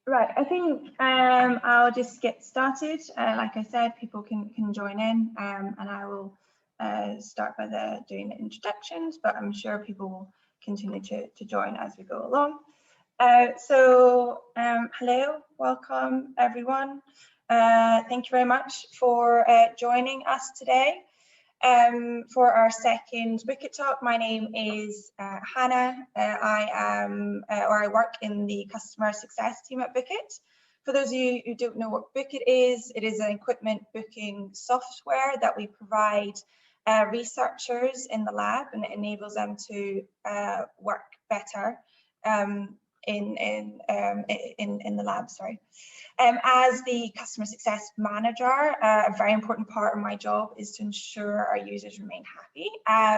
Right, I think I'll just get started. Like I said, people can join in, and I will start by doing the introductions, but I'm sure people will continue to join as we go along. Hello, welcome everyone. Thank you very much for joining us today. For our second Wicked Talk, my name is Hannah. I work in the customer success team at Wicked. For those of you who don't know what Wicked is, it is an equipment booking software that we provide researchers in the lab, and it enables them to work better in the lab. Sorry. As the customer success manager, a very important part of my job is to ensure our users remain happy,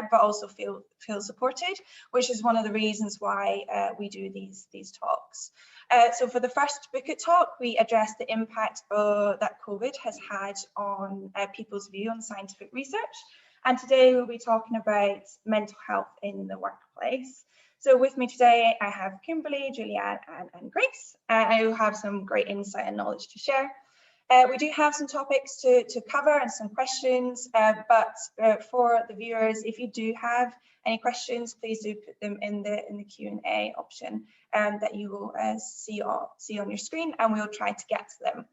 but also feel supported, which is one of the reasons why we do these talks. So for the first Wicked Talk, we address the impact that COVID has had on people's view on scientific research. And today we'll be talking about mental health in the workplace. So with me today, I have Kimberly, Julianne, and Grace, who have some great insight and knowledge to share. We do have some topics to cover and some questions, but for the viewers, if you do have any questions, please do put them in the Q&A option that you will see on your screen, and we'll try to get to them.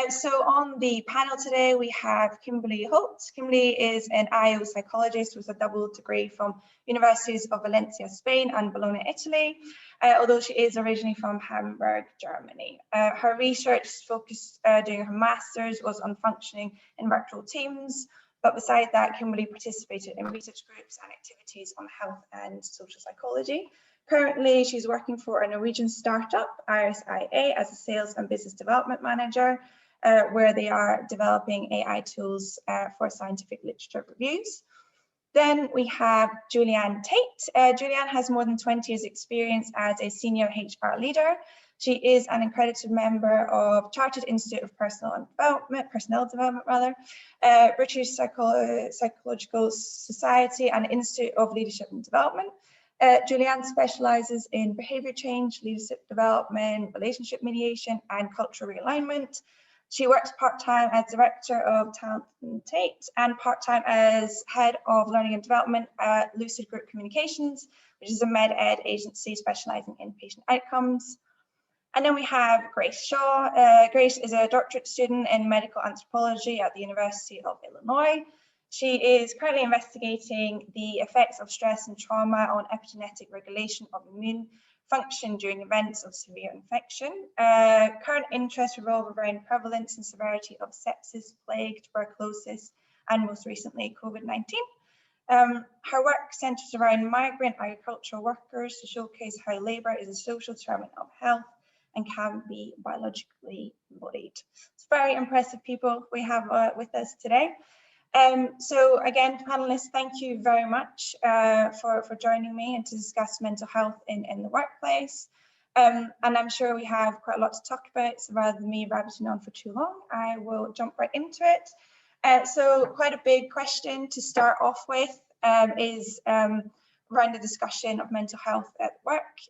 So on the panel today, we have Kimberly Holt. Kimberly is an IO psychologist with a double degree from Universities of Valencia, Spain, and Bologna, Italy, although she is originally from Hamburg, Germany. Her research focused during her master's was on functioning in virtual teams, but besides that, Kimberly participated in research groups and activities on health and social psychology. Currently, she's working for a Norwegian startup, RSIA, as a sales and business development manager, where they are developing AI tools for scientific literature reviews. Then we have Julianne Tate. Julianne has more than 20 years experience as a senior HR leader. She is an accredited member of Chartered Institute of Personnel Development, British Psychological Society, and Institute of Leadership and Development. Julianne specializes in behavior change, leadership development, relationship mediation, and cultural realignment. She works part-time as director of Untitled Tate and part-time as head of learning and development at Lucid Group Communications, which is a med ed agency specializing in patient outcomes. And then we have Grace Shaw. Grace is a doctorate student in medical anthropology at the University of Illinois. She is currently investigating the effects of stress and trauma on epigenetic regulation of immune function during events of severe infection. Current interests revolve around prevalence and severity of sepsis, plague, tuberculosis, and most recently COVID-19. Her work centers around migrant agricultural workers to showcase how labor is a social determinant of health and can be biologically embodied. It's very impressive people we have with us today. So again, panelists, thank you very much for joining me and to discuss mental health in the workplace. And I'm sure we have quite a lot to talk about, so rather than me rabbiting on for too long, I will jump right into it. So quite a big question to start off with is around the discussion of mental health at work.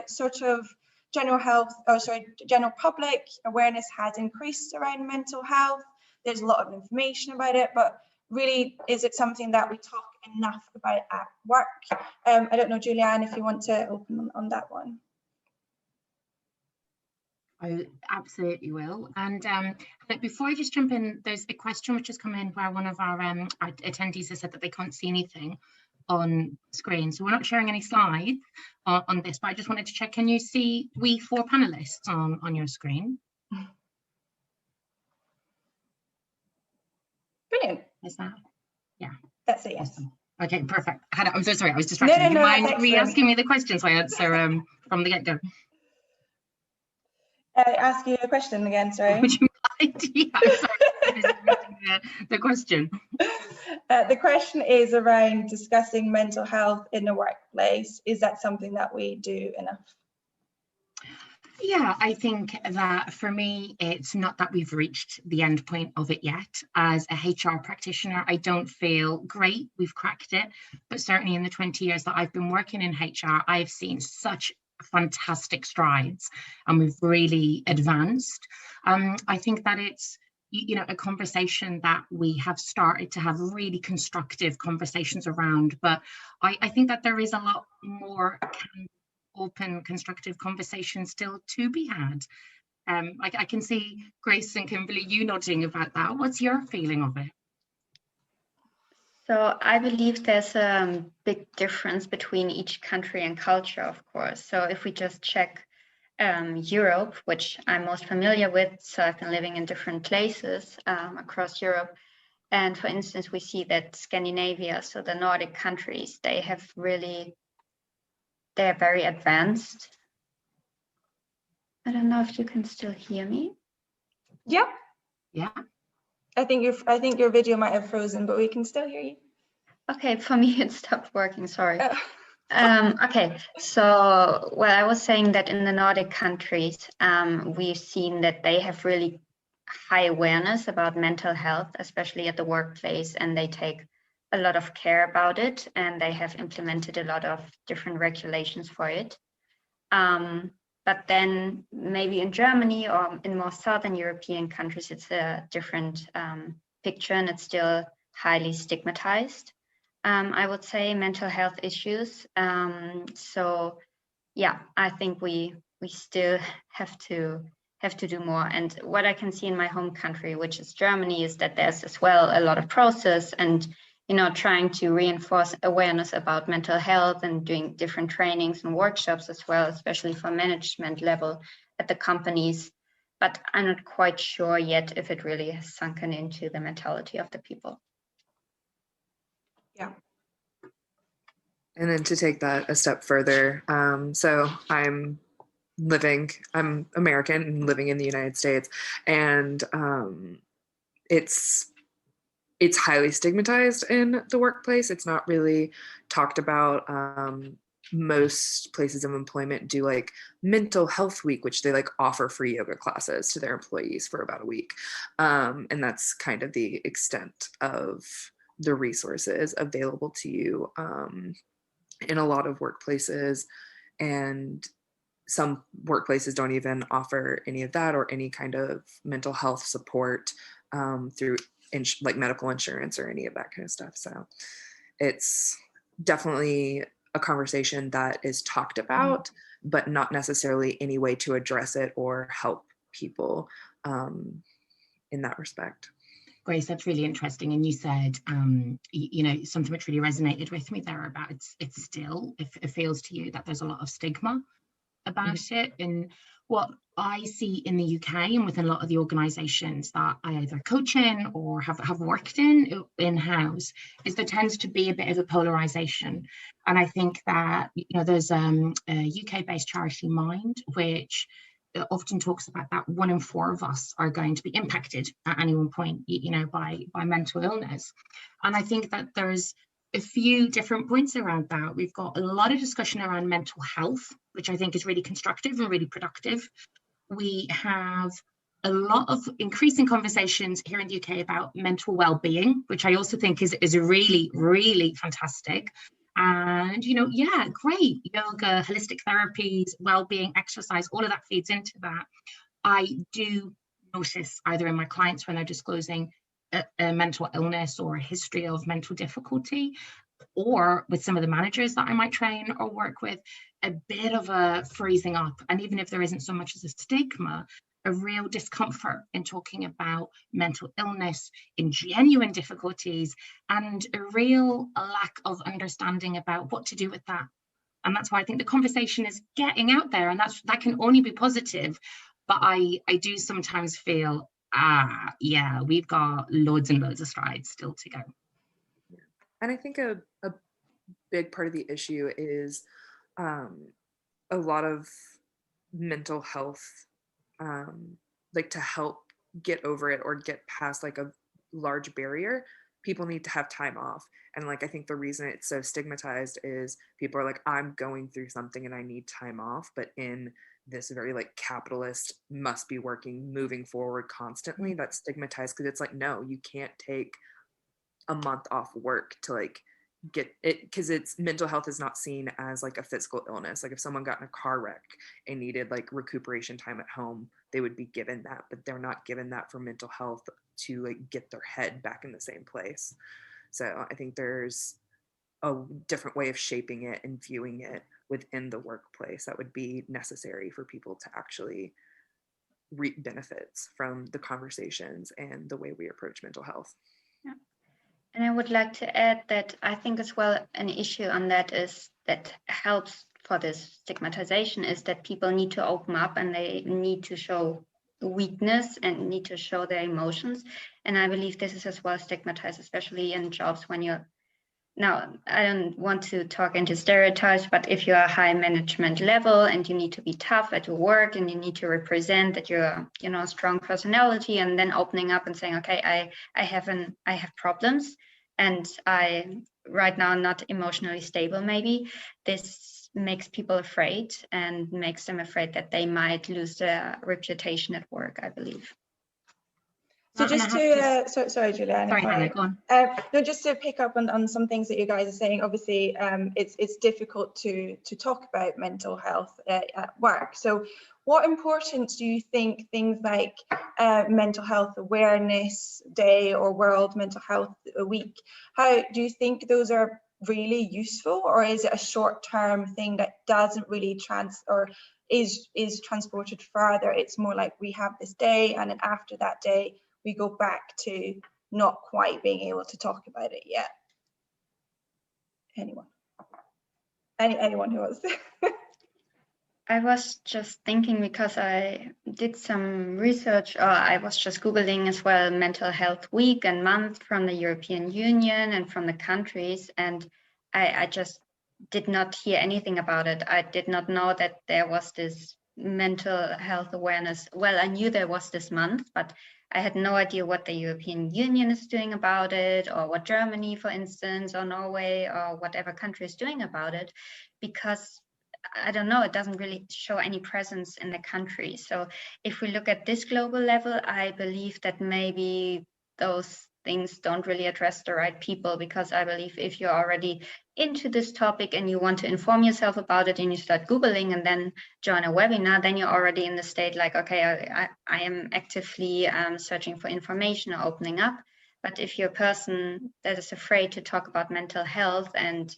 Sort of general public awareness has increased around mental health. There's a lot of information about it, but really, is it something that we talk enough about at work? I don't know, Julianne, if you want to open on that one. I absolutely will. And but before I just jump in, there's a question which has come in where one of our attendees has said that they can't see anything on screen. So we're not sharing any slides on this, but I just wanted to check, can you see we four panelists on your screen? Brilliant. Is that? Yeah. That's it, yes. Awesome. Okay, perfect. Hannah, I'm so sorry, I was distracted. Do you mind re-asking me the question so I answer from the get-go? Ask you a question again, sorry. Would you mind? Yeah, I'm sorry. The question. The question is around discussing mental health in the workplace. Is that something that we do enough? Yeah, I think that for me, it's not that we've reached the end point of it yet. As a HR practitioner, I don't feel great, we've cracked it, but certainly in the 20 years that I've been working in HR, I've seen such fantastic strides and we've really advanced. I think that it's, a conversation that we have started to have really constructive conversations around, but I think that there is a lot more open, constructive conversations still to be had. I can see Grace and Kimberly, you nodding about that. What's your feeling of it? So I believe there's a big difference between each country and culture, of course. So if we just check Europe, which I'm most familiar with, so I've been living in different places across Europe. And for instance, we see that Scandinavia, so the Nordic countries, they're very advanced. I don't know if you can still hear me. Yeah. Yeah. I think your video might have frozen, but we can still hear you. Okay, for me it stopped working, sorry. Okay, so I was saying that in the Nordic countries, we've seen that they have really high awareness about mental health, especially at the workplace, and they take a lot of care about it, and they have implemented a lot of different regulations for it. But then maybe in Germany or in more Southern European countries, it's a different picture, and it's still highly stigmatized. I would say mental health issues. So yeah, I think we still have to do more. And what I can see in my home country, which is Germany, is that there's as well a lot of process and trying to reinforce awareness about mental health and doing different trainings and workshops as well, especially for management level at the companies. But I'm not quite sure yet if it really has sunken into the mentality of the people. Yeah. And then to take that a step further, so I'm American and living in the United States, and it's highly stigmatized in the workplace. It's not really talked about. Most places of employment do like mental health week, which they like offer free yoga classes to their employees for about a week. And that's kind of the extent of the resources available to you in a lot of workplaces. And some workplaces don't even offer any of that or any kind of mental health support through like medical insurance or any of that kind of stuff. So it's definitely a conversation that is talked about, but not necessarily any way to address it or help people in that respect. Grace, that's really interesting. And you said, something which really resonated with me there about it's still, it feels to you that there's a lot of stigma about it. And what I see in the UK and within a lot of the organisations that I either coach in or have worked in-house is there tends to be a bit of a polarisation. And I think that, there's a UK-based charity, Mind, which often talks about that 1 in 4 of us are going to be impacted at any one point, by mental illness. And I think that there's a few different points around that. We've got a lot of discussion around mental health, which I think is really constructive and really productive. We have a lot of increasing conversations here in the UK about mental well-being, which I also think is really, really fantastic. And, great, yoga, holistic therapies, well-being, exercise, all of that feeds into that. I do notice either in my clients when they're disclosing a mental illness or a history of mental difficulty, or with some of the managers that I might train or work with, a bit of a freezing up. And even if there isn't so much as a stigma, a real discomfort in talking about mental illness, in genuine difficulties, and a real lack of understanding about what to do with that. And that's why I think the conversation is getting out there, and that can only be positive. But I do sometimes feel, we've got loads and loads of strides still to go. Yeah. And I think a big part of the issue is a lot of mental health, like to help get over it or get past like a large barrier, people need to have time off. And like, I think the reason it's so stigmatized is people are like, I'm going through something and I need time off. But in this very like capitalist must be working, moving forward constantly, that's stigmatized because it's like, no, you can't take a month off work to like get it, because it's mental health is not seen as like a physical illness. Like if someone got in a car wreck and needed like recuperation time at home, they would be given that, but they're not given that for mental health to like get their head back in the same place. So I think there's a different way of shaping it and viewing it within the workplace that would be necessary for people to actually reap benefits from the conversations and the way we approach mental health. Yeah. And I would like to add that I think as well an issue on that is that helps for this stigmatization is that people need to open up and they need to show weakness and need to show their emotions. And I believe this is as well stigmatized, especially in jobs when you're, now I don't want to talk into stereotypes, but if you're a high management level and you need to be tough at your work and you need to represent that you're, you know, a strong personality, and then opening up and saying, okay, I have problems and I right now not emotionally stable, maybe this makes people afraid and makes them afraid that they might lose their reputation at work, I believe. So just to, sorry, Julianne. Sorry, Hannah, go on. No, just to pick up on some things that you guys are saying. Obviously, it's difficult to talk about mental health at work. So, what importance do you think things like Mental Health Awareness Day or World Mental Health Week? How do you think those are really useful, or is it a short-term thing that doesn't really is transported further? It's more like we have this day, and then after that day, we go back to not quite being able to talk about it yet. Anyone? Anyone who wants to? I was just thinking, because I did some research, or I was just Googling as well Mental Health Week and month from the European Union and from the countries, and I just did not hear anything about it. I did not know that there was this mental health awareness. Well, I knew there was this month, but I had no idea what the European Union is doing about it, or what Germany, for instance, or Norway, or whatever country is doing about it, because I don't know, it doesn't really show any presence in the country. So if we look at this global level, I believe that maybe those things don't really address the right people, because I believe if you're already into this topic and you want to inform yourself about it and you start Googling and then join a webinar, then you're already in the state like, okay, I am actively searching for information or opening up. But if you're a person that is afraid to talk about mental health and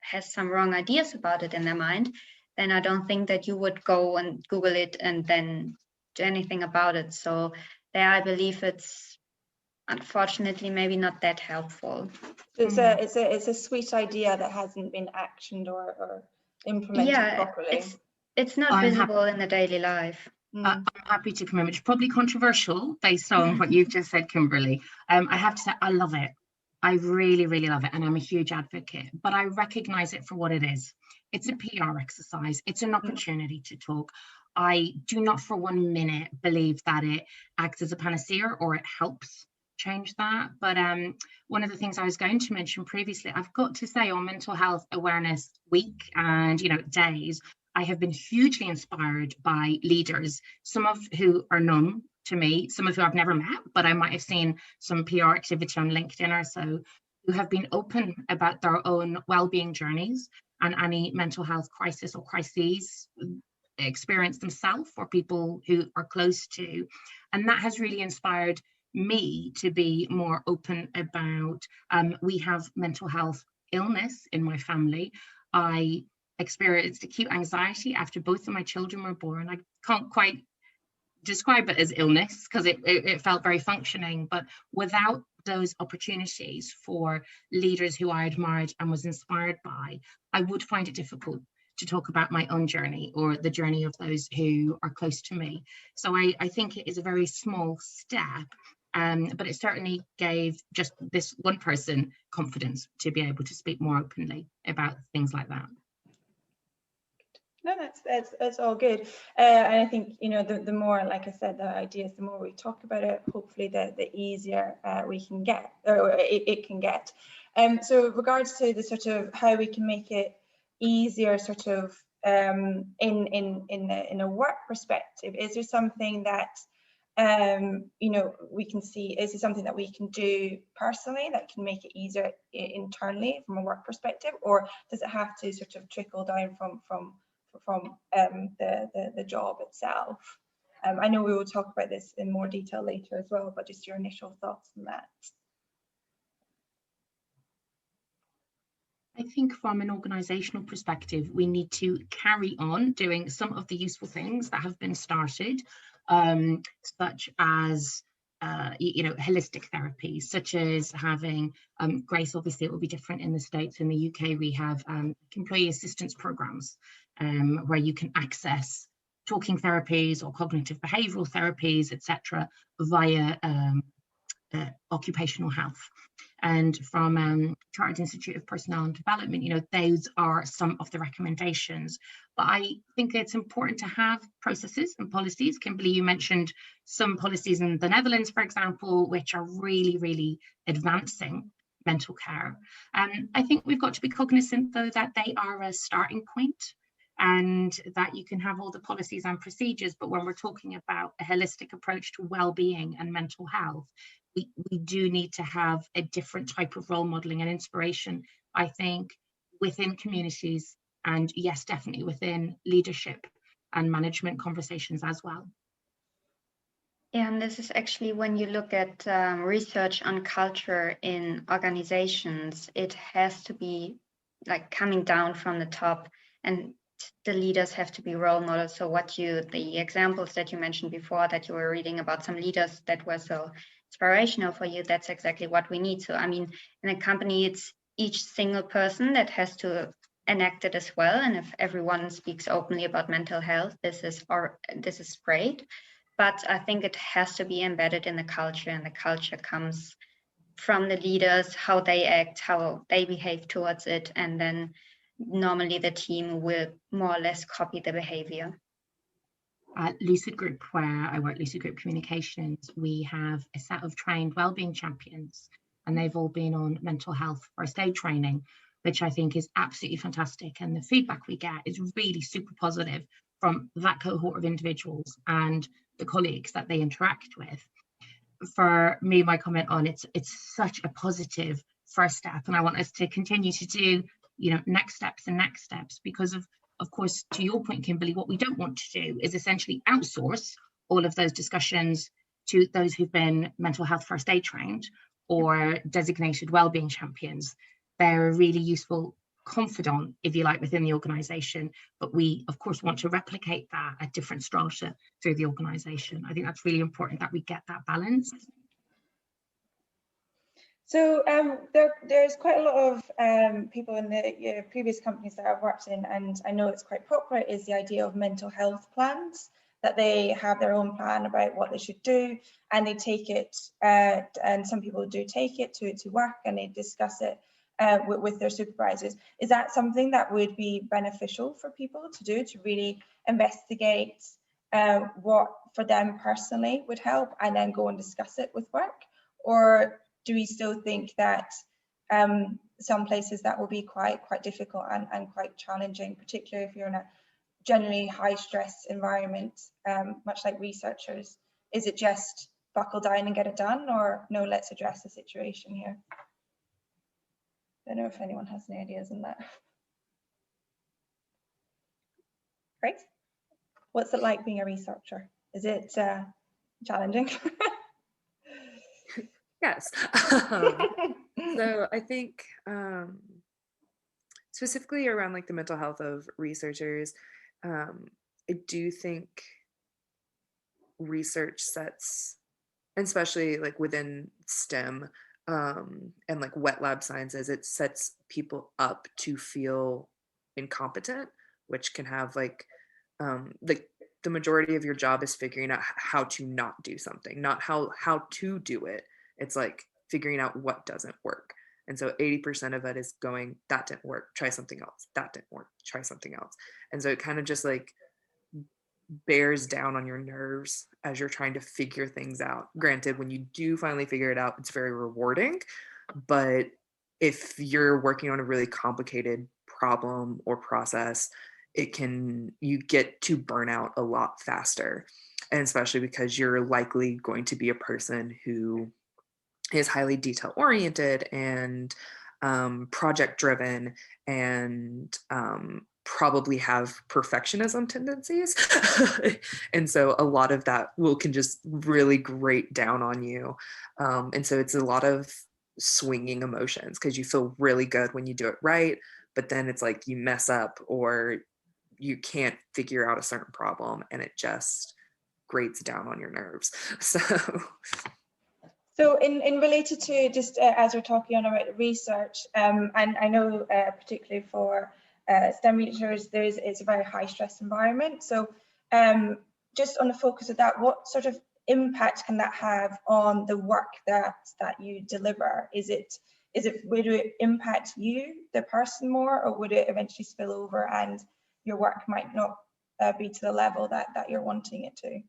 has some wrong ideas about it in their mind, then I don't think that you would go and Google it and then do anything about it. So there, I believe it's unfortunately maybe not that helpful. It's a sweet idea that hasn't been actioned or implemented properly. It's not visible in the daily life. I'm happy to come in, which is probably controversial based on what you've just said, Kimberly. I have to say, I love it. I really, really love it. And I'm a huge advocate, but I recognize it for what it is. It's a PR exercise. It's an opportunity to talk. I do not for 1 minute believe that it acts as a panacea or it helps change that. But one of the things I was going to mention previously, I've got to say, on Mental Health Awareness Week and, you know, days, I have been hugely inspired by leaders, some of who are known to me, some of who I've never met, but I might have seen some PR activity on LinkedIn or so, who have been open about their own well-being journeys and any mental health crisis or crises experience themselves or people who are close to. And that has really inspired me to be more open about, we have mental health illness in my family. I experienced acute anxiety after both of my children were born. I can't quite describe it as illness because it felt very functioning, but without those opportunities for leaders who I admired and was inspired by, I would find it difficult to talk about my own journey or the journey of those who are close to me. So I think it is a very small step, but it certainly gave just this one person confidence to be able to speak more openly about things like that. No, that's all good. And I think, you know, the more, like I said, the ideas, the more we talk about it, hopefully the easier we can get, or it can get. So with regards to the sort of how we can make it easier, sort of in a work perspective, is there something that you know, we can see, is it something that we can do personally that can make it easier internally from a work perspective, or does it have to sort of trickle down from the job itself? I know we will talk about this in more detail later as well, but just your initial thoughts on that. I think from an organisational perspective, we need to carry on doing some of the useful things that have been started, such as you know, holistic therapy, such as having Grace. Obviously, it will be different in the States. In the UK, we have employee assistance programs where you can access talking therapies or cognitive behavioural therapies, etc., via occupational health. And from Chartered Institute of Personnel and Development, you know, those are some of the recommendations. But I think it's important to have processes and policies. Kimberly, you mentioned some policies in the Netherlands, for example, which are really, really advancing mental care. I think we've got to be cognizant, though, that they are a starting point, and that you can have all the policies and procedures, but when we're talking about a holistic approach to well-being and mental health, we do need to have a different type of role modeling and inspiration, I think, within communities, and yes, definitely within leadership and management conversations as well. Yeah, and this is actually, when you look at research on culture in organizations, it has to be like coming down from the top, and the leaders have to be role models. So the examples that you mentioned before, that you were reading about some leaders that were so inspirational for you, that's exactly what we need. So I mean, in a company, it's each single person that has to enact it as well. And if everyone speaks openly about mental health, this is great. But I think it has to be embedded in the culture, and the culture comes from the leaders, how they act, how they behave towards it, and then normally the team will more or less copy the behavior. At Lucid Group, where I work, Lucid Group Communications, we have a set of trained wellbeing champions, and they've all been on mental health first aid training, which I think is absolutely fantastic. And the feedback we get is really super positive from that cohort of individuals and the colleagues that they interact with. For me, my comment on it's such a positive first step, and I want us to continue to do, you know, next steps, because of course, to your point, Kimberly, what we don't want to do is essentially outsource all of those discussions to those who've been mental health first aid trained or designated wellbeing champions. They're a really useful confidant, if you like, within the organisation, but we of course want to replicate that at different strata through the organisation. I think that's really important that we get that balance. So there's quite a lot of people in the previous companies that I've worked in, and I know it's quite popular, is the idea of mental health plans, that they have their own plan about what they should do, and they take it, and some people do take it to work, and they discuss it with their supervisors. Is that something that would be beneficial for people to do, to really investigate what for them personally would help, and then go and discuss it with work? Or do we still think that some places that will be quite difficult and quite challenging, particularly if you're in a generally high stress environment, much like researchers? Is it just buckle down and get it done, or no, let's address the situation here? I don't know if anyone has any ideas on that. Great. What's it like being a researcher? Is it challenging? Yes. So I think specifically around like the mental health of researchers, I do think research sets, especially like within STEM and like wet lab sciences, it sets people up to feel incompetent, which can have like the majority of your job is figuring out how to not do something, not how to do it. It's like figuring out what doesn't work. And so 80% of it is going, that didn't work, try something else. That didn't work, try something else. And so it kind of just like bears down on your nerves as you're trying to figure things out. Granted, when you do finally figure it out, it's very rewarding. But if you're working on a really complicated problem or process, you get to burn out a lot faster. And especially because you're likely going to be a person who is highly detail oriented and project driven and probably have perfectionism tendencies. And so a lot of that can just really grate down on you. And so it's a lot of swinging emotions, because you feel really good when you do it right, but then it's like you mess up or you can't figure out a certain problem and it just grates down on your nerves. So in related to just as we're talking on about the research, and I know particularly for STEM researchers, it's a very high stress environment. So just on the focus of that, what sort of impact can that have on the work that you deliver? Would it impact you, the person, more, or would it eventually spill over and your work might not be to the level that you're wanting it to?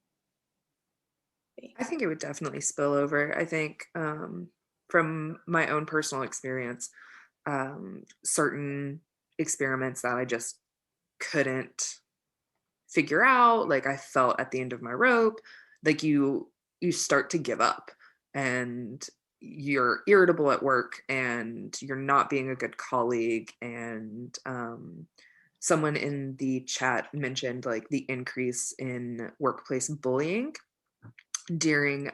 I think it would definitely spill over. I think from my own personal experience, certain experiments that I just couldn't figure out, like I felt at the end of my rope, like you start to give up and you're irritable at work and you're not being a good colleague. And someone in the chat mentioned like the increase in workplace bullying during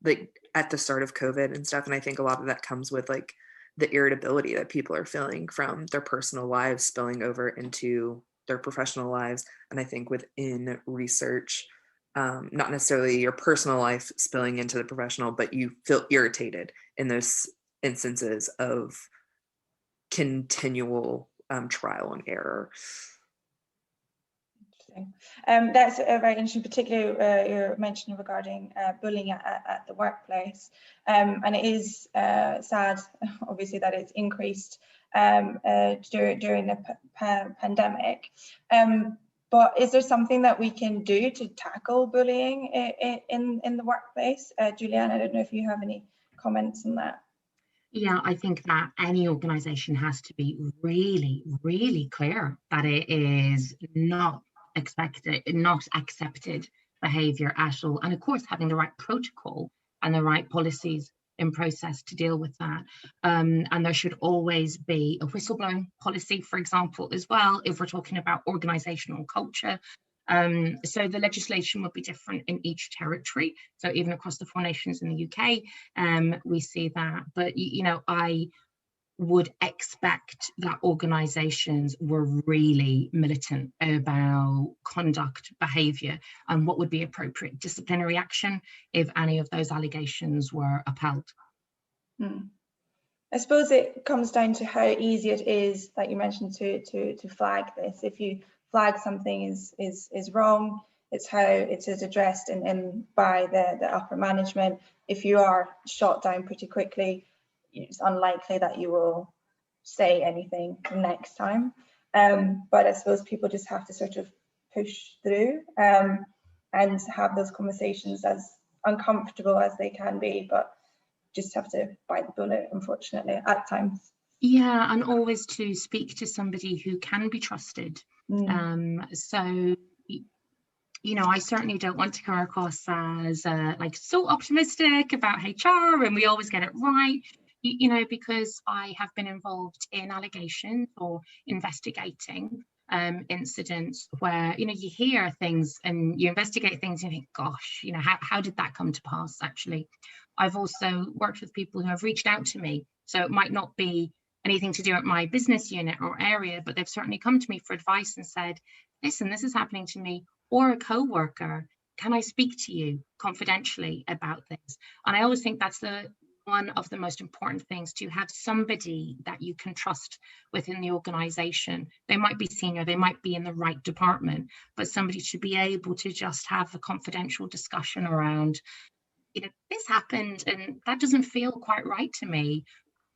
like at the start of COVID and stuff. And I think a lot of that comes with like the irritability that people are feeling from their personal lives spilling over into their professional lives. And I think within research, not necessarily your personal life spilling into the professional, but you feel irritated in those instances of continual trial and error. That's very interesting, particularly your mention regarding bullying at the workplace, and it is sad, obviously, that it's increased during the pandemic. But is there something that we can do to tackle bullying in the workplace? Julianne, I don't know if you have any comments on that. Yeah, I think that any organisation has to be really, really clear that it is not accepted behaviour at all. And of course, having the right protocol and the right policies in process to deal with that. And there should always be a whistleblowing policy, for example, as well, if we're talking about organisational culture. So the legislation will be different in each territory. So even across the 4 nations in the UK, we see that. But, you know, I would expect that organisations were really militant about conduct, behaviour, and what would be appropriate disciplinary action if any of those allegations were upheld. I suppose it comes down to how easy it is, like you mentioned, to flag this. If you flag something is wrong, it's how it is addressed by the upper management. If you are shot down pretty quickly, it's unlikely that you will say anything next time. But I suppose people just have to sort of push through and have those conversations, as uncomfortable as they can be, but just have to bite the bullet, unfortunately, at times. Yeah, and always to speak to somebody who can be trusted. So, you know, I certainly don't want to come across as like so optimistic about HR and we always get it right, you know, because I have been involved in allegations or investigating incidents where, you know, you hear things and you investigate things and you think, gosh, you know, how did that come to pass? Actually, I've also worked with people who have reached out to me. So it might not be anything to do with my business unit or area, but they've certainly come to me for advice and said, listen, this is happening to me, or a co-worker, can I speak to you confidentially about this? And I always think that's one of the most important things, to have somebody that you can trust within the organization. They might be senior, they might be in the right department, but somebody should be able to just have a confidential discussion around, you know, this happened and that doesn't feel quite right to me.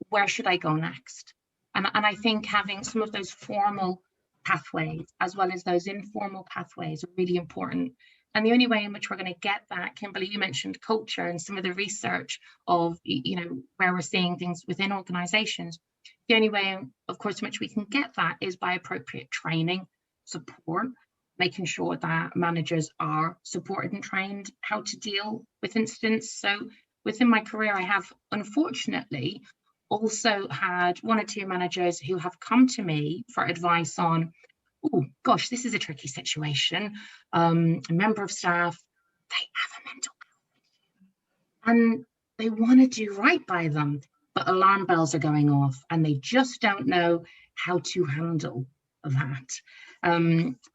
Where should I go next? And I think having some of those formal pathways as well as those informal pathways are really important. And the only way in which we're going to get that, Kimberly, you mentioned culture and some of the research of, you know, where we're seeing things within organizations. The only way, of course, in which we can get that is by appropriate training, support, making sure that managers are supported and trained how to deal with incidents. So within my career, I have unfortunately also had one or two managers who have come to me for advice on, oh gosh, this is a tricky situation. A member of staff, they have a mental health and they want to do right by them, but alarm bells are going off and they just don't know how to handle that.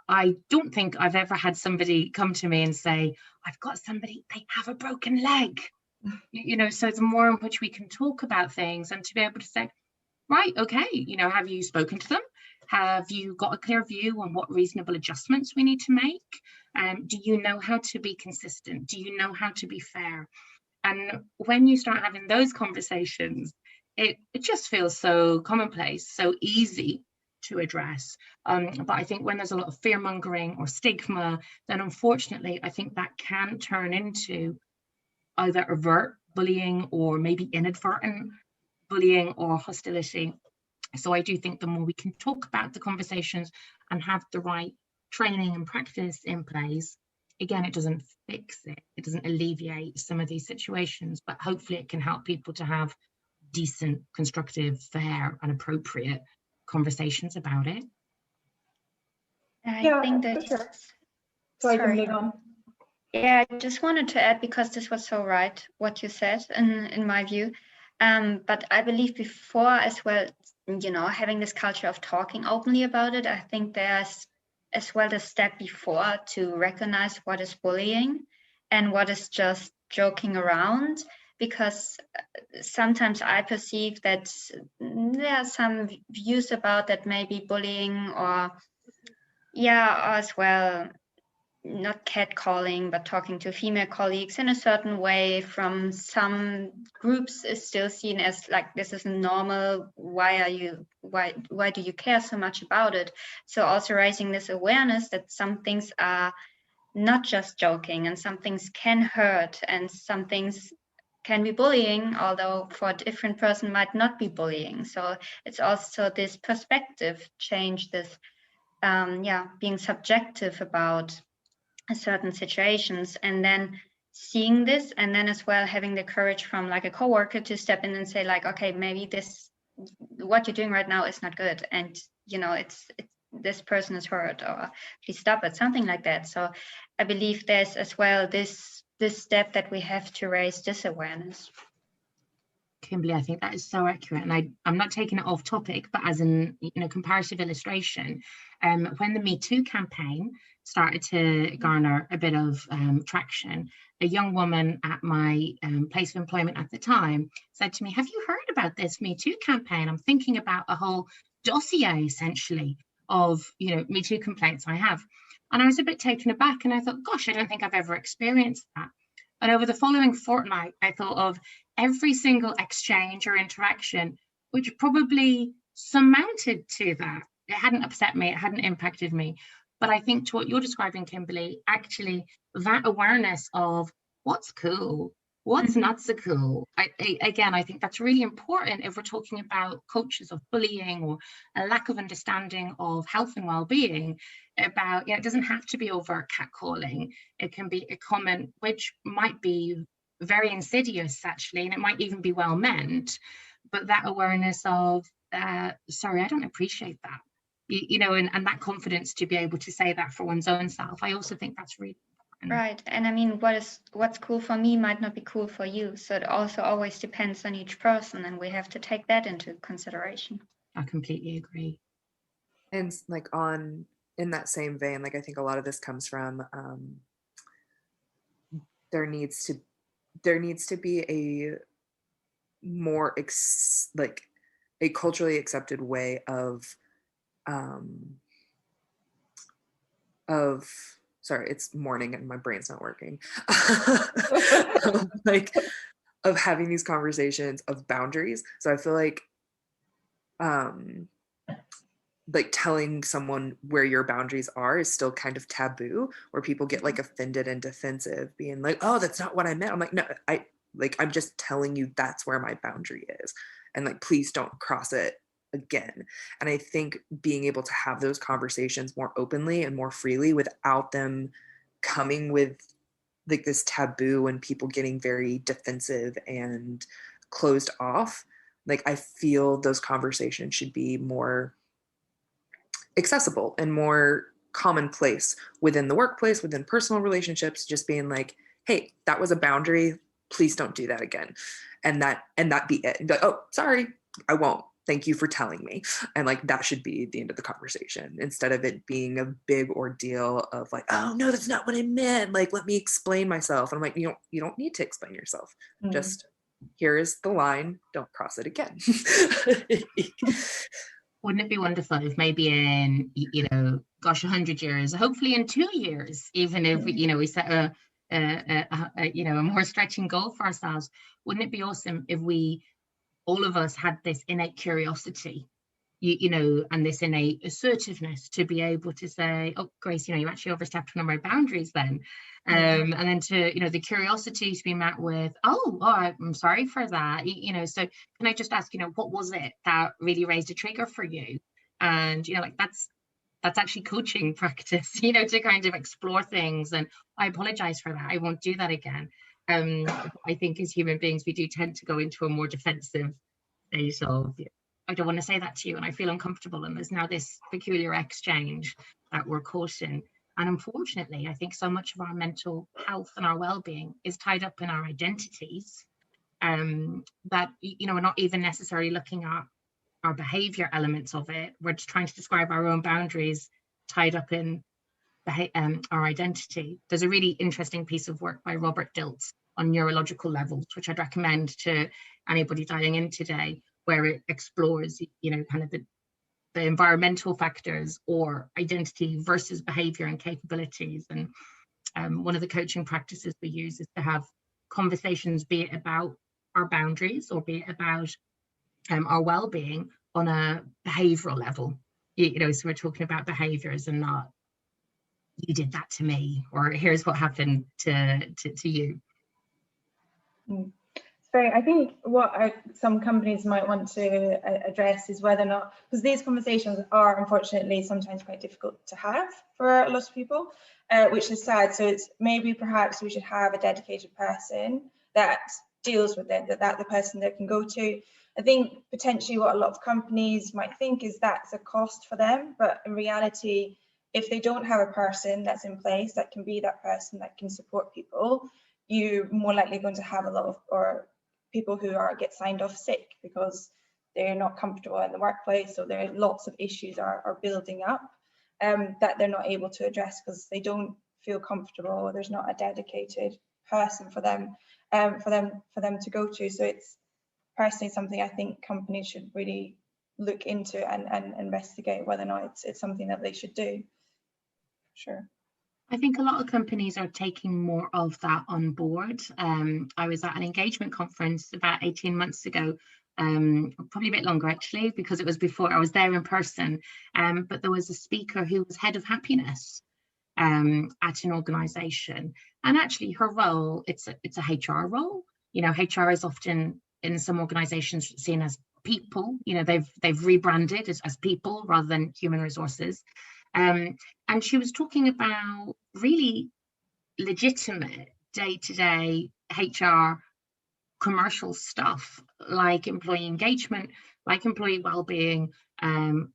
I don't think I've ever had somebody come to me and say, I've got somebody, they have a broken leg. So the more in which we can talk about things and to be able to say, right, okay, have you spoken to them? Have you got a clear view on what reasonable adjustments we need to make? Do you know how to be consistent? Do you know how to be fair? And when you start having those conversations, it just feels so commonplace, so easy to address. But I think when there's a lot of fear mongering or stigma, then unfortunately, I think that can turn into either overt bullying or maybe inadvertent bullying or hostility. So I do think the more we can talk about the conversations and have the right training and practice in place, again, it doesn't fix it. It doesn't alleviate some of these situations, but hopefully it can help people to have decent, constructive, fair and appropriate conversations about it. I think that, sure. Sorry, sorry. Kimberly, on. Yeah, I just wanted to add, because this was so right, what you said, in my view. But I believe before as well, having this culture of talking openly about it, I think there's as well the step before to recognize what is bullying and what is just joking around, because sometimes I perceive that there are some views about that maybe bullying or as well, not catcalling, but talking to female colleagues in a certain way from some groups is still seen as like, this is normal. Why do you care so much about it? So also raising this awareness that some things are not just joking and some things can hurt and some things can be bullying, although for a different person might not be bullying. So it's also this perspective change, this being subjective about certain situations, and then seeing this, and then as well having the courage from like a coworker to step in and say like, okay, maybe what you're doing right now is not good, and it's this person is hurt, or please stop it, something like that. So I believe there's as well this step that we have to raise this awareness. Kimberly, I think that is so accurate, and I'm not taking it off topic, but as an comparative illustration, when the Me Too campaign started to garner a bit of traction, a young woman at my place of employment at the time said to me, have you heard about this Me Too campaign? I'm thinking about a whole dossier essentially of Me Too complaints I have. And I was a bit taken aback, and I thought, gosh, I don't think I've ever experienced that. And over the following fortnight, I thought of every single exchange or interaction which probably surmounted to that. It hadn't upset me, it hadn't impacted me. But I think to what you're describing, Kimberly, actually that awareness of what's cool, what's not so cool. I think that's really important if we're talking about cultures of bullying or a lack of understanding of health and well-being. About, it doesn't have to be overt catcalling. It can be a comment which might be very insidious actually, and it might even be well meant, but that awareness of sorry, I don't appreciate that, and that confidence to be able to say that for one's own self, I also think that's really important. Right. And I mean, what's cool for me might not be cool for you, so it also always depends on each person, and we have to take that into consideration. I completely agree. And like in that same vein, like I think a lot of this comes from there needs to be a more a culturally accepted way of sorry, it's morning and my brain's not working. Of having these conversations of boundaries. So I feel like telling someone where your boundaries are is still kind of taboo, where people get like offended and defensive, being like, oh, that's not what I meant. I'm like, no, I'm just telling you that's where my boundary is. And like, please don't cross it again. And I think being able to have those conversations more openly and more freely without them coming with like this taboo and people getting very defensive and closed off, like I feel those conversations should be more accessible and more commonplace within the workplace, within personal relationships, just being like, hey, that was a boundary, please don't do that again. And that be it. And be like, oh, sorry, I won't. Thank you for telling me. And like that should be the end of the conversation, instead of it being a big ordeal of like, oh no, that's not what I meant. Like, let me explain myself. And I'm like, you don't need to explain yourself. Just here is the line, don't cross it again. Wouldn't it be wonderful if maybe in, 100 years, hopefully in 2 years, even if, we set a more stretching goal for ourselves, wouldn't it be awesome if all of us had this innate curiosity, and this innate assertiveness to be able to say, oh, Grace, you actually overstepped one of my boundaries then. And then to, the curiosity to be met with, oh, I'm sorry for that. So can I just ask, what was it that really raised a trigger for you? And, that's actually coaching practice, to kind of explore things. And I apologize for that. I won't do that again. I think as human beings, we do tend to go into a more defensive state of, I don't want to say that to you, and I feel uncomfortable. And there's now this peculiar exchange that we're caught in. And unfortunately, I think so much of our mental health and our well-being is tied up in our identities, that, we're not even necessarily looking at our behavior elements of it. We're just trying to describe our own boundaries tied up in our identity. There's a really interesting piece of work by Robert Dilts on neurological levels, which I'd recommend to anybody dialing in today, where it explores, kind of the environmental factors or identity versus behavior and capabilities. And one of the coaching practices we use is to have conversations, be it about our boundaries or be it about our well-being on a behavioral level. So we're talking about behaviors and not, you did that to me, or here's what happened to you. I think what some companies might want to address is whether or not, because these conversations are unfortunately sometimes quite difficult to have for a lot of people, which is sad. So it's maybe perhaps we should have a dedicated person that deals with it, that the person that can go to. I think potentially what a lot of companies might think is that's a cost for them, but in reality, if they don't have a person that's in place that can be that person that can support people, you're more likely going to have a lot of people who get signed off sick because they're not comfortable in the workplace. So there are lots of issues are building up that they're not able to address because they don't feel comfortable, or there's not a dedicated person for them to go to. So it's personally something I think companies should really look into and investigate whether or not it's something that they should do. Sure. I think a lot of companies are taking more of that on board. I was at an engagement conference about 18 months ago, probably a bit longer actually, because it was before I was there in person. But there was a speaker who was head of happiness at an organization, and actually her role, it's a HR role. HR is often in some organizations seen as people. They've rebranded as people rather than human resources. And she was talking about really legitimate day-to-day HR commercial stuff, like employee engagement, like employee well-being,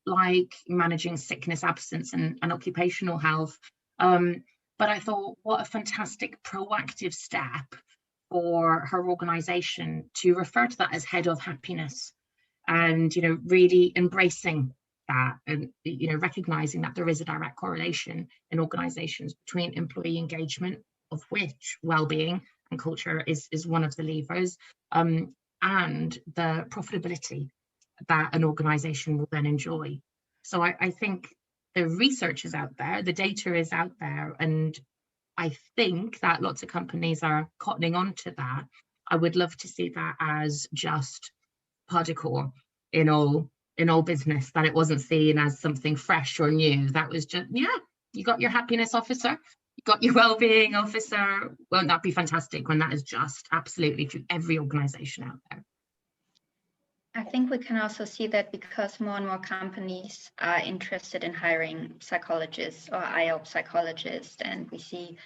like managing sickness, absence, and occupational health. But I thought, what a fantastic proactive step for her organization to refer to that as head of happiness, and really embracing that, and recognizing that there is a direct correlation in organizations between employee engagement, of which well-being and culture is one of the levers, and the profitability that an organization will then enjoy. So I think the research is out there, the data is out there, and I think that lots of companies are cottoning on to that. I would love to see that as just pas de coeur in all business, that it wasn't seen as something fresh or new. That was just, you got your happiness officer, you got your well-being officer. Won't that be fantastic when that is just absolutely through every organization out there? I think we can also see that because more and more companies are interested in hiring psychologists or IOP psychologists, and we see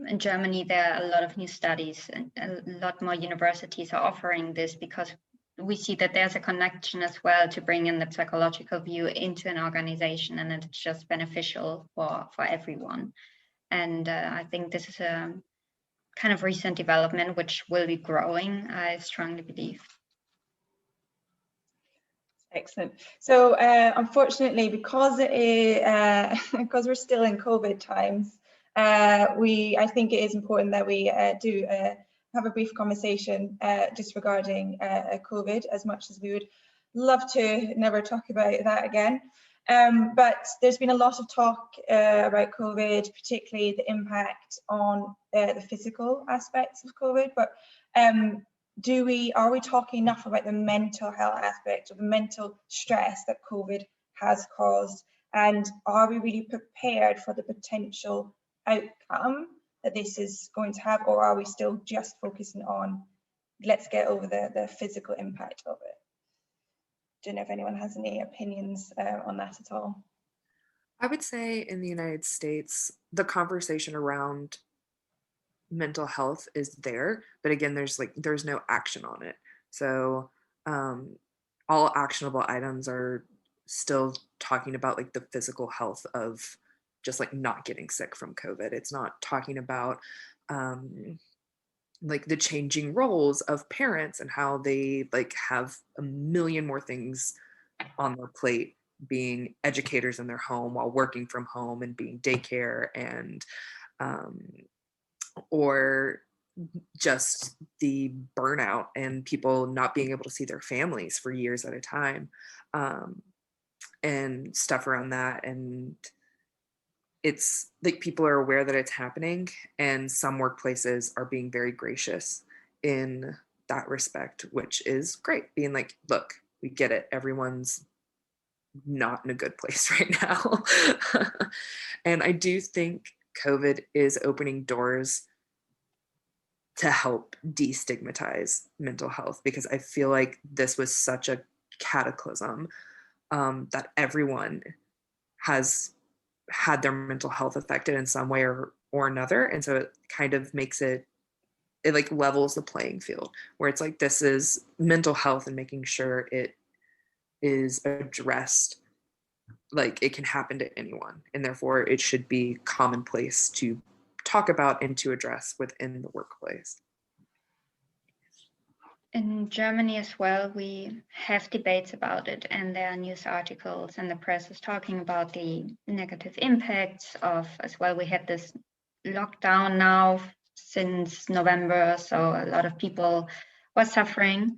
in Germany there are a lot of new studies and a lot more universities are offering this, because we see that there's a connection as well to bring in the psychological view into an organization, and it's just beneficial for everyone. And I think this is a kind of recent development which will be growing, I strongly believe. Excellent. So unfortunately, because because we're still in COVID times, I think it is important that we do have a brief conversation just regarding COVID, as much as we would love to never talk about that again. But there's been a lot of talk about COVID, particularly the impact on the physical aspects of COVID. But are we talking enough about the mental health aspect of the mental stress that COVID has caused? And are we really prepared for the potential outcome that this is going to have, or are we still just focusing on let's get over the physical impact of it? Don't know if anyone has any opinions on that at all. I would say in the United States, the conversation around mental health is there, but again, there's no action on it. So all actionable items are still talking about like the physical health of just like not getting sick from COVID. It's not talking about like the changing roles of parents and how they like have a million more things on their plate, being educators in their home while working from home and being daycare, and or just the burnout and people not being able to see their families for years at a time, and stuff around that. And it's like people are aware that it's happening, and some workplaces are being very gracious in that respect, which is great, being like, look, we get it, everyone's not in a good place right now. And I do think COVID is opening doors to help destigmatize mental health, because I feel like this was such a cataclysm that everyone has had their mental health affected in some way or another. And so it kind of makes it like levels the playing field, where it's like, this is mental health and making sure it is addressed. Like it can happen to anyone, and therefore it should be commonplace to talk about and to address within the workplace. In Germany as well, we have debates about it, and there are news articles and the press is talking about the negative impacts of, as well, we had this lockdown now since November, so a lot of people were suffering.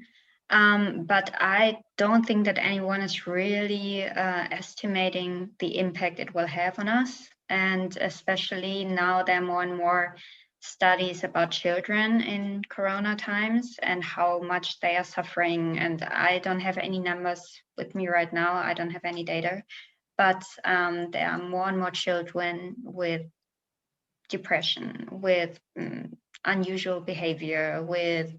But I don't think that anyone is really estimating the impact it will have on us. And especially now there are more and more studies about children in Corona times and how much they are suffering. And I don't have any numbers with me right now. I don't have any data, but there are more and more children with depression, with unusual behavior, with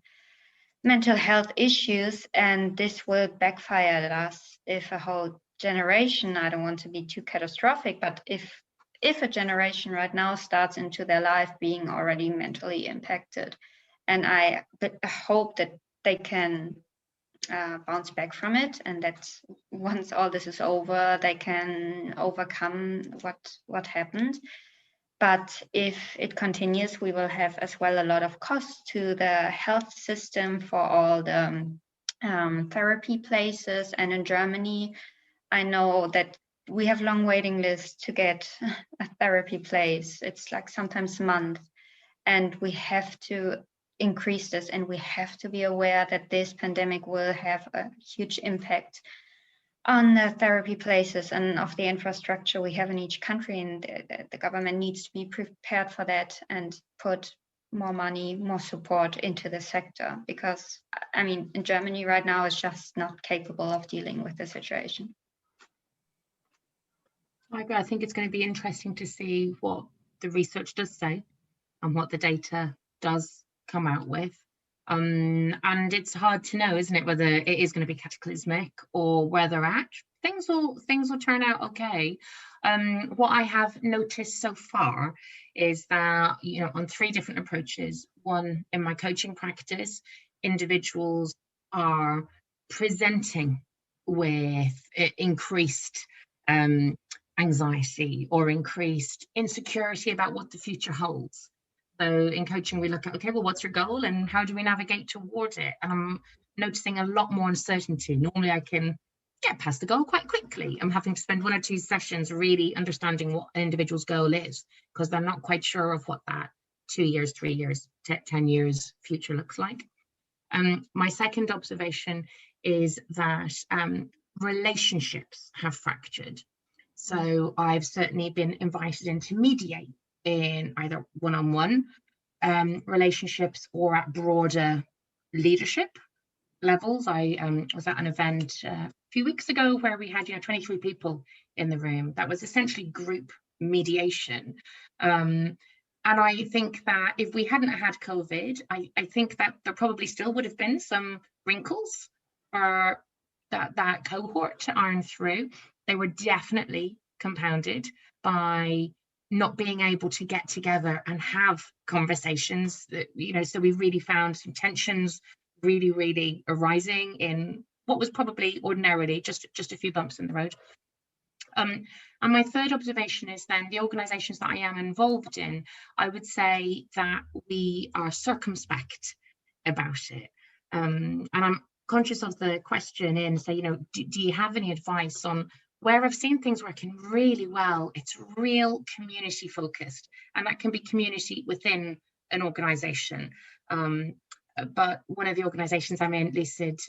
mental health issues, and this will backfire at us if a whole generation, I don't want to be too catastrophic, but if a generation right now starts into their life being already mentally impacted, and I hope that they can bounce back from it, and that once all this is over, they can overcome what happened. But if it continues, we will have as well a lot of costs to the health system for all the therapy places. And in Germany, I know that we have long waiting lists to get a therapy place. It's like sometimes a month. And we have to increase this, and we have to be aware that this pandemic will have a huge impact on the therapy places and of the infrastructure we have in each country, and the government needs to be prepared for that and put more money, more support into the sector, because I mean, in Germany right now is just not capable of dealing with the situation. I agree. I think it's going to be interesting to see what the research does say and what the data does come out with. And it's hard to know, isn't it, whether it is going to be cataclysmic or whether things will turn out okay. What I have noticed so far is that, you know, on 3 different approaches. One, in my coaching practice, individuals are presenting with increased anxiety or increased insecurity about what the future holds. So in coaching, we look at, okay, well, what's your goal and how do we navigate towards it? And I'm noticing a lot more uncertainty. Normally I can get past the goal quite quickly. I'm having to spend 1 or 2 sessions really understanding what an individual's goal is, because they're not quite sure of what that 2 years, 3 years, 10 years future looks like. My second observation is that relationships have fractured. So I've certainly been invited in to mediate in either one-on-one relationships or at broader leadership levels. I was at an event a few weeks ago where we had 23 people in the room. That was essentially group mediation. And I think that if we hadn't had COVID, I think that there probably still would have been some wrinkles for that cohort to iron through. They were definitely compounded by not being able to get together and have conversations that, so we really found some tensions really arising in what was probably ordinarily just a few bumps in the road. And my third observation is then the organisations that I am involved in, I would say that we are circumspect about it. And I'm conscious of the question in, say, do you have any advice on where I've seen things working really well? It's real community focused, and that can be community within an organisation. But one of the organisations I'm in, Lucid,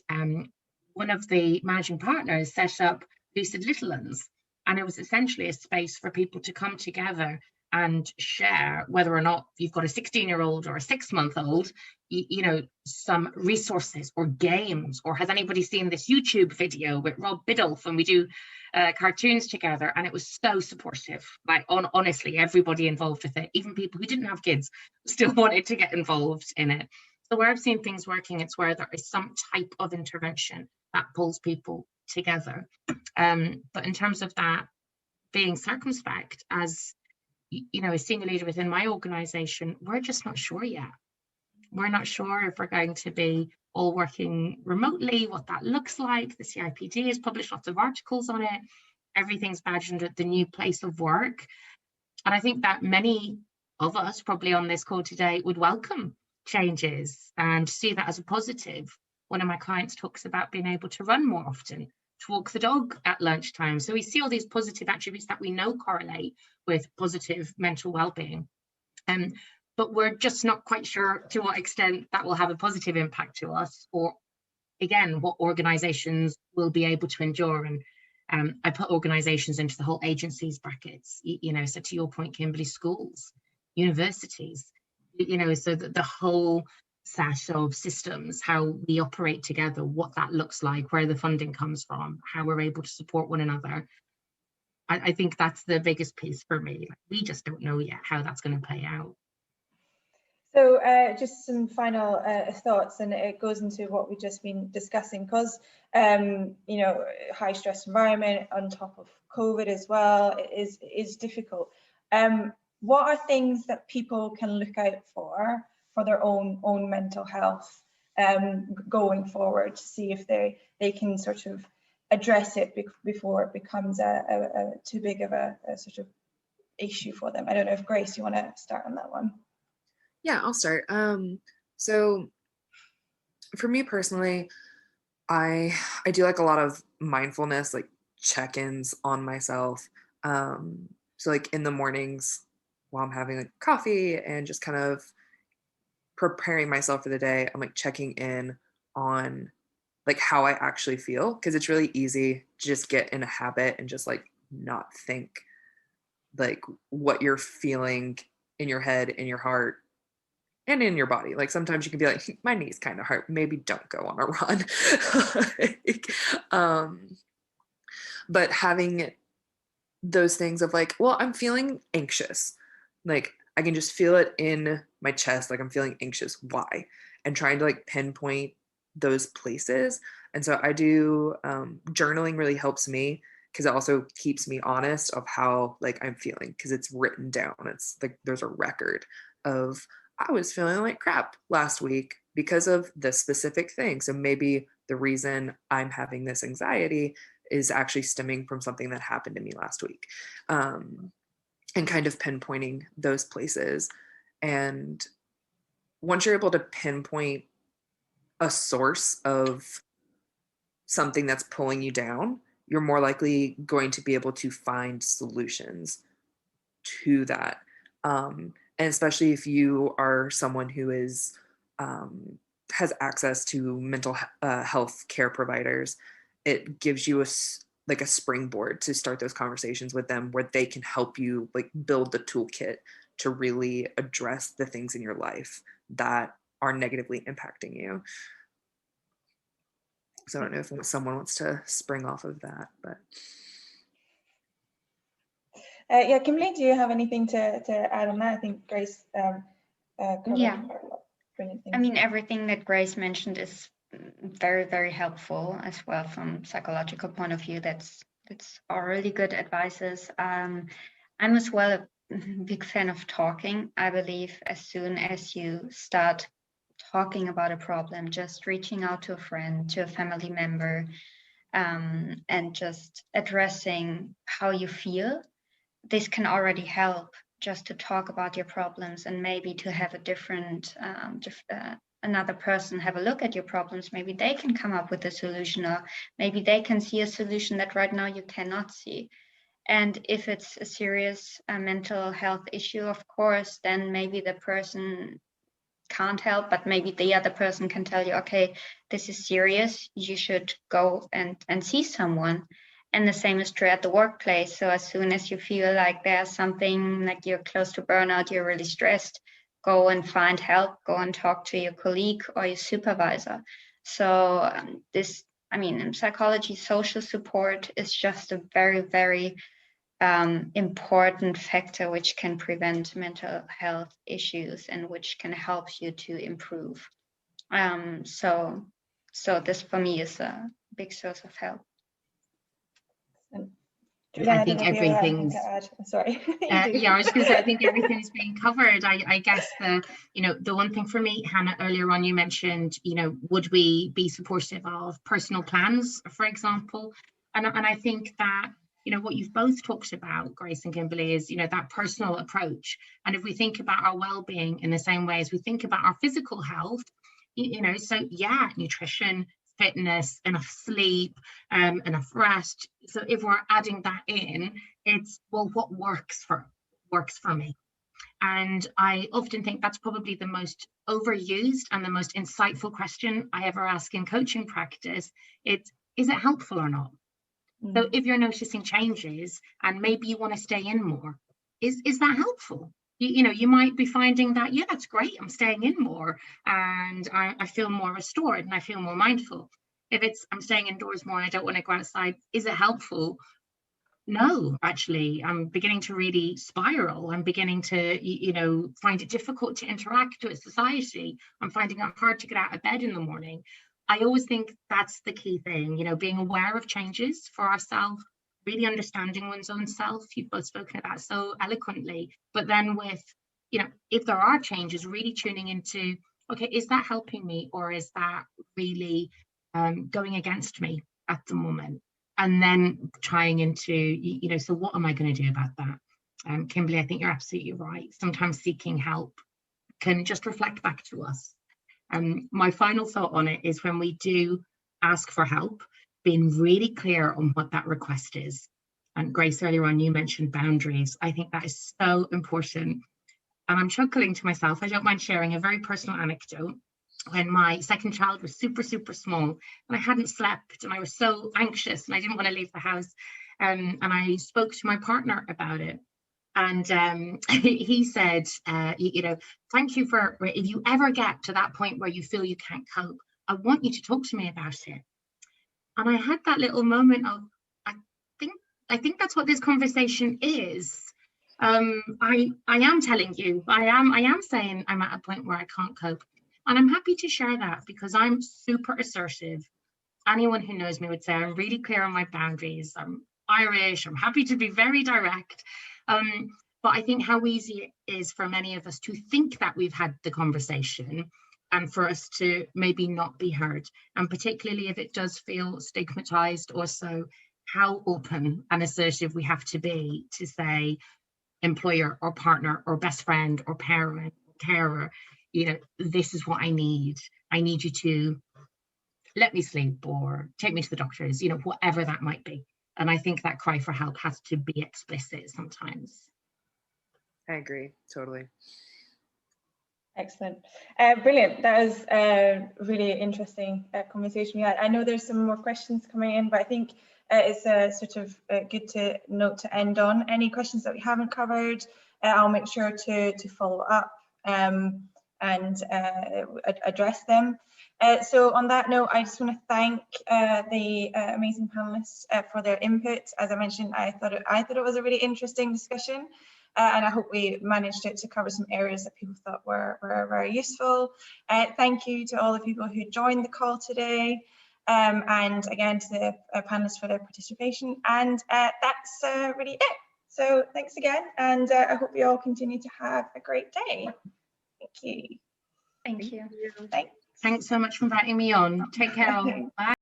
one of the managing partners set up Lucid Little Uns, and it was essentially a space for people to come together and share, whether or not you've got a 16-year-old or a 6-month-old, some resources or games, or has anybody seen this YouTube video with Rob Biddulph and we do cartoons together? And it was so supportive. Like, honestly, everybody involved with it, even people who didn't have kids, still wanted to get involved in it. So where I've seen things working, it's where there is some type of intervention that pulls people together. But in terms of that being circumspect, as a senior leader within my organisation, we're just not sure yet. We're not sure if we're going to be all working remotely, what that looks like. The CIPD has published lots of articles on it. Everything's badged under the new place of work. And I think that many of us probably on this call today would welcome changes and see that as a positive. One of my clients talks about being able to run more often, to walk the dog at lunchtime. So we see all these positive attributes that we know correlate with positive mental well-being. But we're just not quite sure to what extent that will have a positive impact to us, or again, what organisations will be able to endure. And I put organisations into the whole agencies brackets, so to your point, Kimberly, schools, universities, so that the whole set of systems, how we operate together, what that looks like, where the funding comes from, how we're able to support one another. I think that's the biggest piece for me. We just don't know yet how that's going to play out. So just some final thoughts, and it goes into what we've just been discussing, because high stress environment on top of COVID as well is difficult. What are things that people can look out for their own mental health going forward, to see if they can sort of address it before it becomes a too big of a sort of issue for them? I don't know if Grace, you want to start on that one. Yeah, I'll start. So for me personally, I do like a lot of mindfulness, like check-ins on myself. So like in the mornings while I'm having like coffee and just kind of preparing myself for the day, I'm like checking in on like how I actually feel, because it's really easy to just get in a habit and just like not think like what you're feeling in your head, in your heart, and in your body. Like sometimes you can be like, my knee's kind of hurt, maybe don't go on a run. But having those things of like, well, I'm feeling anxious, like I can just feel it in my chest, like I'm feeling anxious, why? And trying to like pinpoint those places. And so I do journaling really helps me because it also keeps me honest of how like I'm feeling, because it's written down. It's like there's a record of I was feeling like crap last week because of this specific thing. So maybe the reason I'm having this anxiety is actually stemming from something that happened to me last week. And kind of pinpointing those places. And once you're able to pinpoint a source of something that's pulling you down, you're more likely going to be able to find solutions to that. And especially if you are someone who is has access to mental health care providers, it gives you like a springboard to start those conversations with them where they can help you like build the toolkit to really address the things in your life that are negatively impacting you. So I don't know if someone wants to spring off of that, but. Yeah, Kimberly, do you have anything to add on that? I think Grace covered Yeah. quite a lot. Brilliant things. I mean, everything that Grace mentioned is very, very helpful as well from psychological point of view. That's all really good advices. I'm as well a big fan of talking. I believe as soon as you start talking about a problem, just reaching out to a friend, to a family member, and just addressing how you feel, this can already help, just to talk about your problems and maybe to have a different another person have a look at your problems. Maybe they can come up with a solution, or maybe they can see a solution that right now you cannot see. And if it's a serious mental health issue, of course, then maybe the person can't help, but maybe the other person can tell you, okay, this is serious, you should go and see someone. And the same is true at the workplace. So as soon as you feel like there's something, like you're close to burnout, you're really stressed, go and find help, go and talk to your colleague or your supervisor. So in psychology, social support is just a very, very important factor which can prevent mental health issues and which can help you to improve. So this for me is a big source of help. Julianne, I think everything's. Sorry. Yeah, I was going to say I think everything's being covered. I guess the one thing for me, Hannah, earlier on you mentioned, would we be supportive of personal plans, for example, and I think that what you've both talked about, Grace and Kimberly, is that personal approach. And if we think about our well-being in the same way as we think about our physical health, so yeah, nutrition, fitness, enough sleep, enough rest. So if we're adding that in, it's, well, what works for me? And I often think that's probably the most overused and the most insightful question I ever ask in coaching practice. Is it helpful or not? So if you're noticing changes and maybe you want to stay in more, is that helpful? You might be finding that, yeah, that's great, I'm staying in more and I feel more restored and I feel more mindful. If it's I'm staying indoors more and I don't want to go outside, is it helpful? No, actually, I'm beginning to really spiral. I'm beginning to, find it difficult to interact with society. I'm finding it hard to get out of bed in the morning. I always think that's the key thing, being aware of changes for ourselves, really understanding one's own self. You've both spoken about so eloquently, but then with, if there are changes, really tuning into, okay, is that helping me or is that really going against me at the moment? And then trying into, so what am I going to do about that? Kimberly, I think you're absolutely right. Sometimes seeking help can just reflect back to us. My final thought on it is when we do ask for help, being really clear on what that request is. And Grace, earlier on, you mentioned boundaries. I think that is so important. And I'm chuckling to myself. I don't mind sharing a very personal anecdote. When my second child was super, super small and I hadn't slept and I was so anxious and I didn't want to leave the house. And I spoke to my partner about it. And he said, thank you for, if you ever get to that point where you feel you can't cope, I want you to talk to me about it. And I had that little moment of, I think that's what this conversation is. I am telling you, I am saying I'm at a point where I can't cope, and I'm happy to share that because I'm super assertive. Anyone who knows me would say I'm really clear on my boundaries. I'm Irish. I'm happy to be very direct. But I think how easy it is for many of us to think that we've had the conversation and for us to maybe not be heard. And particularly if it does feel stigmatized, also how open and assertive we have to be to say, employer or partner or best friend or parent or carer, you know, this is what I need. I need you to let me sleep or take me to the doctors, you know, whatever that might be. And I think that cry for help has to be explicit sometimes. I agree, totally. Excellent. Brilliant. That was a really interesting conversation we had. I know there's some more questions coming in, but I think it's sort of good to note to end on. Any questions that we haven't covered, I'll make sure to follow up and address them. So on that note, I just want to thank the amazing panelists for their input. As I mentioned, I thought it was a really interesting discussion. And I hope we managed to cover some areas that people thought were very useful. Thank you to all the people who joined the call today, and again to the panelists for their participation. And that's really it. So thanks again, and I hope you all continue to have a great day. Thank you. Thank you. Thanks. Thanks so much for inviting me on. Take care all. Bye.